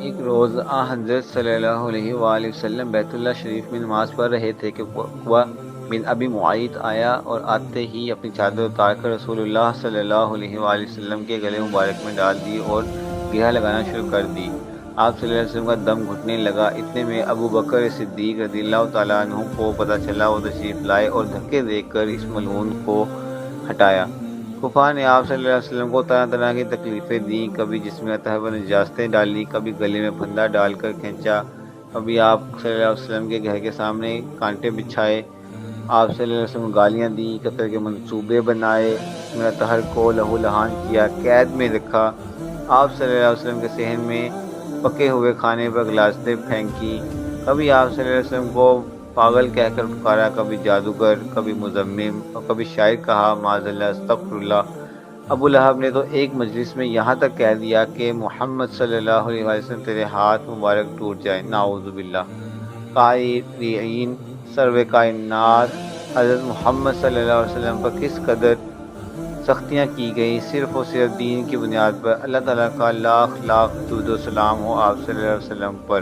ایک روز حضرت صلی اللہ علیہ وآلہ وسلم بیت اللہ شریف میں نماز پڑھ رہے تھے کہ عقبہ بن ابی معیط آیا اور آتے ہی اپنی چادر اتار کر رسول اللہ صلی اللہ علیہ وآلہ وسلم کے گلے مبارک میں ڈال دی اور گرہ لگانا شروع کر دی۔ آپ صلی اللہ علیہ وسلم کا دم گھٹنے لگا۔ اتنے میں ابو بکر صدیق رضی اللہ تعالیٰ عنہ کو پتہ چلا، وہ تشریف لائے اور دھکے دے کر اس ملعون کو ہٹایا۔ کفار نے آپ صلی اللہ علیہ وسلم کو طرح طرح کی تکلیفیں دیں، کبھی جسم اطہر پر نجاستیں ڈالی، کبھی گلے میں پھندا ڈال کر کھینچا، کبھی آپ صلی اللہ علیہ وسلم کے گھر کے سامنے کانٹے بچھائے، آپ صلی اللہ علیہ وسلم کو گالیاں دیں، قتل کے منصوبے بنائے، جسم اطہر کو لہو لہان کیا، قید میں رکھا، آپ صلی اللہ علیہ وسلم کے صحن میں پکے ہوئے کھانے پر گلاسیں پھینکی، کبھی آپ صلی اللہ علیہ وسلم کو پاگل کہہ کر پکارا، کبھی جادوگر، کبھی مزمم اور کبھی شاعر کہا، معاذ اللہ، استغفر اللہ۔ ابو لہب نے تو ایک مجلس میں یہاں تک کہہ دیا کہ محمد صلی اللہ علیہ وسلم تیرے ہاتھ مبارک ٹوٹ جائے، نعوذ باللہ۔ قارئین، سرور کائنات حضرت محمد صلی اللہ علیہ وسلم پر کس قدر سختیاں کی گئیں، صرف اور صرف دین کی بنیاد پر۔ اللہ تعالیٰ کا لاکھ لاکھ درود و سلام ہو آپ صلی اللہ علیہ وسلم پر۔